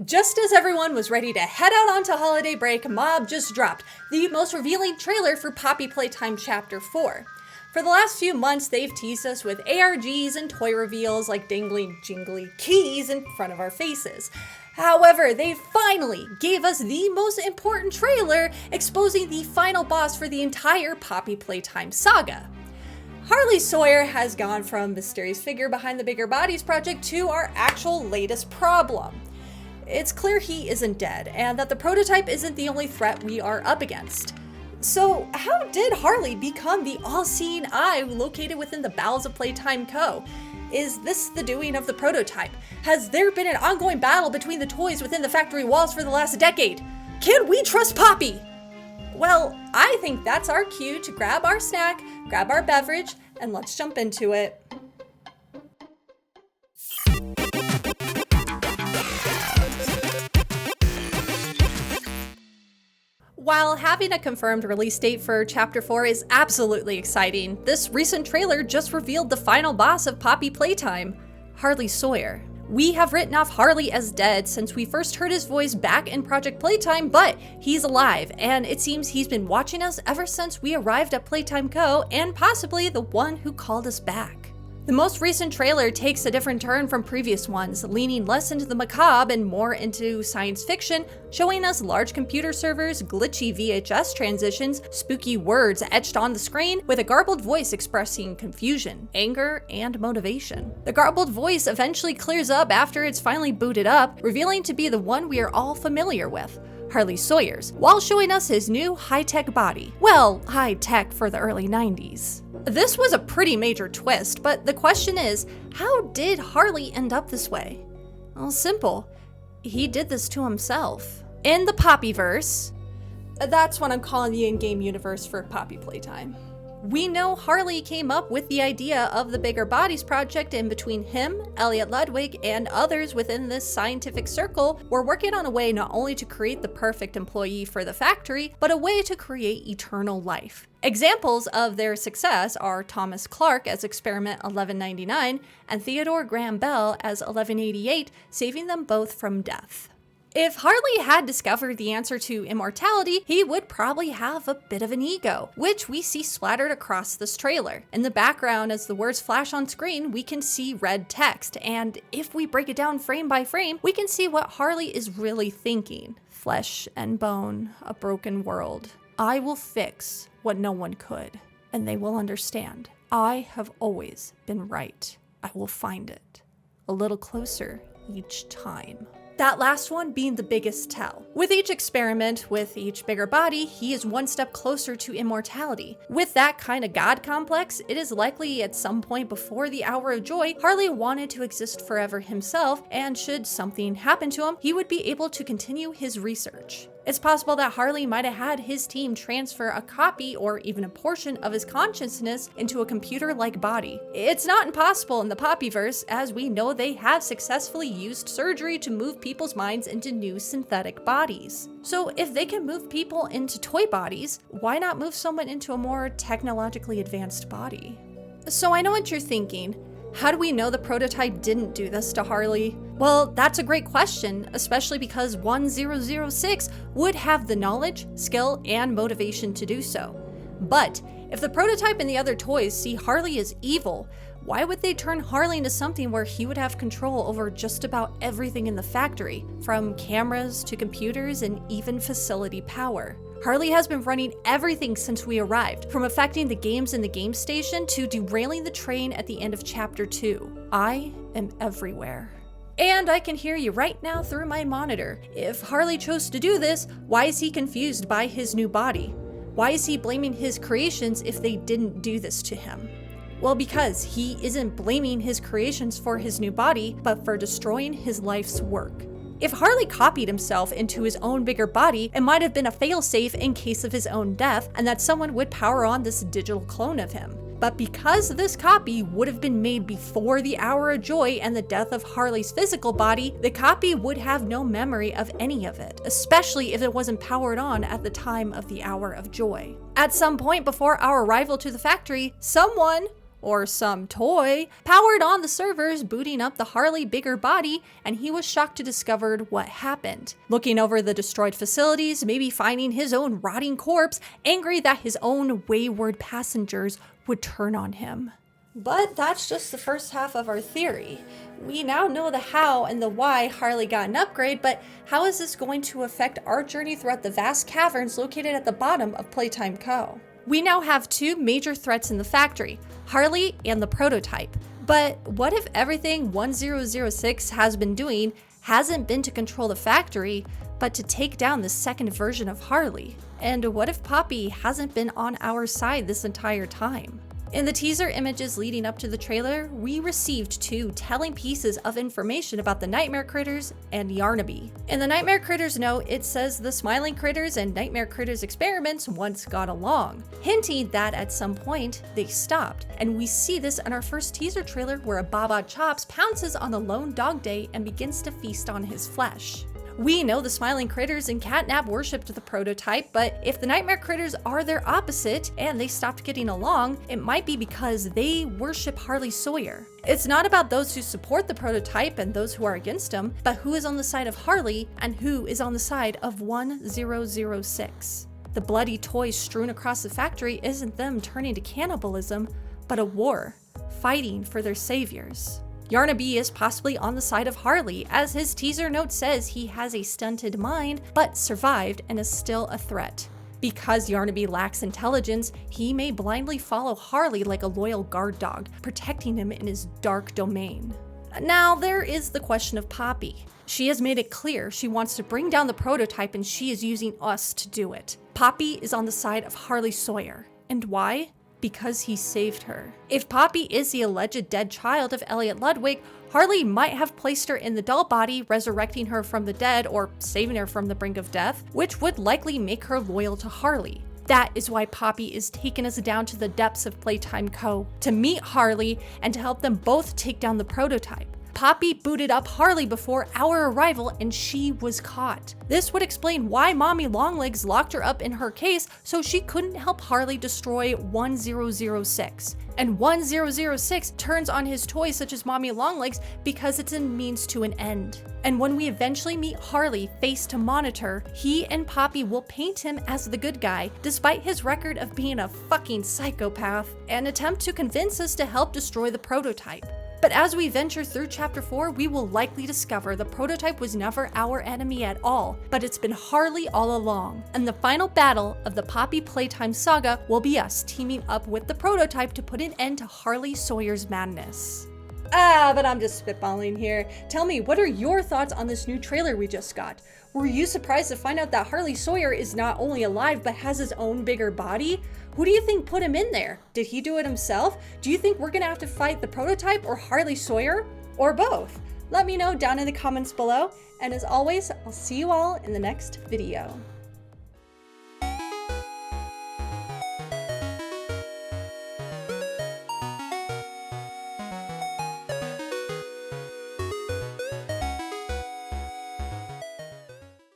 Just as everyone was ready to head out onto holiday break, Mob just dropped the most revealing trailer for Poppy Playtime Chapter 4. For the last few months, they've teased us with ARGs and toy reveals like dangling jingly keys in front of our faces. However, they finally gave us the most important trailer, exposing the final boss for the entire Poppy Playtime saga. Harley Sawyer has gone from mysterious figure behind the Bigger Bodies project to our actual latest problem. It's clear he isn't dead, and that the prototype isn't the only threat we are up against. So how did Harley become the all-seeing eye located within the bowels of Playtime Co.? Is this the doing of the prototype? Has there been an ongoing battle between the toys within the factory walls for the last decade? Can we trust Poppy? Well, I think that's our cue to grab our snack, grab our beverage, and let's jump into it. While having a confirmed release date for Chapter 4 is absolutely exciting, this recent trailer just revealed the final boss of Poppy Playtime, Harley Sawyer. We have written off Harley as dead since we first heard his voice back in Project Playtime, but he's alive, and it seems he's been watching us ever since we arrived at Playtime Co., and possibly the one who called us back. The most recent trailer takes a different turn from previous ones, leaning less into the macabre and more into science fiction, showing us large computer servers, glitchy VHS transitions, spooky words etched on the screen, with a garbled voice expressing confusion, anger, and motivation. The garbled voice eventually clears up after it's finally booted up, revealing to be the one we are all familiar with, Harley Sawyer's, while showing us his new high-tech body. Well, high-tech for the early 90s. This was a pretty major twist, but the question is, how did Harley end up this way? Well, simple. He did this to himself. In the Poppyverse, that's what I'm calling the in-game universe for Poppy Playtime, we know Harley came up with the idea of the Bigger Bodies project, and between him, Elliot Ludwig, and others within this scientific circle were working on a way not only to create the perfect employee for the factory, but a way to create eternal life. Examples of their success are Thomas Clark as Experiment 1199 and Theodore Graham Bell as 1188, saving them both from death. If Harley had discovered the answer to immortality, he would probably have a bit of an ego, which we see splattered across this trailer. In the background, as the words flash on screen, we can see red text, and if we break it down frame by frame, we can see what Harley is really thinking. Flesh and bone, a broken world. I will fix what no one could, and they will understand. I have always been right. I will find it. A little closer each time. That last one being the biggest tell. With each experiment, with each bigger body, he is one step closer to immortality. With that kind of god complex, it is likely at some point before the Hour of Joy, Harley wanted to exist forever himself, and should something happen to him, he would be able to continue his research. It's possible that Harley might have had his team transfer a copy or even a portion of his consciousness into a computer-like body. It's not impossible in the Poppyverse, as we know they have successfully used surgery to move people's minds into new synthetic bodies. So if they can move people into toy bodies, why not move someone into a more technologically advanced body? So I know what you're thinking. How do we know the prototype didn't do this to Harley? Well, that's a great question, especially because 1006 would have the knowledge, skill, and motivation to do so. But if the prototype and the other toys see Harley as evil, why would they turn Harley into something where he would have control over just about everything in the factory, from cameras to computers and even facility power? Harley has been running everything since we arrived, from affecting the games in the game station to derailing the train at the end of Chapter 2. I am everywhere. And I can hear you right now through my monitor. If Harley chose to do this, why is he confused by his new body? Why is he blaming his creations if they didn't do this to him? Well, because he isn't blaming his creations for his new body, but for destroying his life's work. If Harley copied himself into his own bigger body, it might have been a failsafe in case of his own death, and that someone would power on this digital clone of him. But because this copy would have been made before the Hour of Joy and the death of Harley's physical body, the copy would have no memory of any of it, especially if it wasn't powered on at the time of the Hour of Joy. At some point before our arrival to the factory, someone or some toy, powered on the servers, booting up the Harley bigger body, and he was shocked to discover what happened. Looking over the destroyed facilities, maybe finding his own rotting corpse, angry that his own wayward passengers would turn on him. But that's just the first half of our theory. We now know the how and the why Harley got an upgrade, but how is this going to affect our journey throughout the vast caverns located at the bottom of Playtime Co? We now have two major threats in the factory, Harley and the prototype. But what if everything 1006 has been doing hasn't been to control the factory, but to take down the second version of Harley? And what if Poppy hasn't been on our side this entire time? In the teaser images leading up to the trailer, we received two telling pieces of information about the Nightmare Critters and Yarnaby. In the Nightmare Critters note, it says the Smiling Critters and Nightmare Critters experiments once got along, hinting that at some point they stopped. And we see this in our first teaser trailer where a Baba Chops pounces on the lone dog day and begins to feast on his flesh. We know the Smiling Critters and Catnap worshipped the prototype, but if the Nightmare Critters are their opposite and they stopped getting along, it might be because they worship Harley Sawyer. It's not about those who support the prototype and those who are against him, but who is on the side of Harley and who is on the side of 1006. The bloody toys strewn across the factory isn't them turning to cannibalism, but a war, fighting for their saviors. Yarnaby is possibly on the side of Harley, as his teaser note says he has a stunted mind, but survived and is still a threat. Because Yarnaby lacks intelligence, he may blindly follow Harley like a loyal guard dog, protecting him in his dark domain. Now, there is the question of Poppy. She has made it clear she wants to bring down the prototype and she is using us to do it. Poppy is on the side of Harley Sawyer. And why? Because he saved her. If Poppy is the alleged dead child of Elliot Ludwig, Harley might have placed her in the doll body, resurrecting her from the dead or saving her from the brink of death, which would likely make her loyal to Harley. That is why Poppy is taking us down to the depths of Playtime Co. to meet Harley and to help them both take down the prototype. Poppy booted up Harley before our arrival and she was caught. This would explain why Mommy Longlegs locked her up in her case so she couldn't help Harley destroy 1006. And 1006 turns on his toys such as Mommy Longlegs because it's a means to an end. And when we eventually meet Harley face to monitor, he and Poppy will paint him as the good guy despite his record of being a fucking psychopath and attempt to convince us to help destroy the prototype. But as we venture through Chapter 4, we will likely discover the prototype was never our enemy at all, but it's been Harley all along. And the final battle of the Poppy Playtime saga will be us teaming up with the prototype to put an end to Harley Sawyer's madness. But I'm just spitballing here. Tell me, what are your thoughts on this new trailer we just got? Were you surprised to find out that Harley Sawyer is not only alive but has his own bigger body? Who do you think put him in there? Did he do it himself? Do you think we're gonna have to fight the prototype or Harley Sawyer? Or both? Let me know down in the comments below. And as always, I'll see you all in the next video.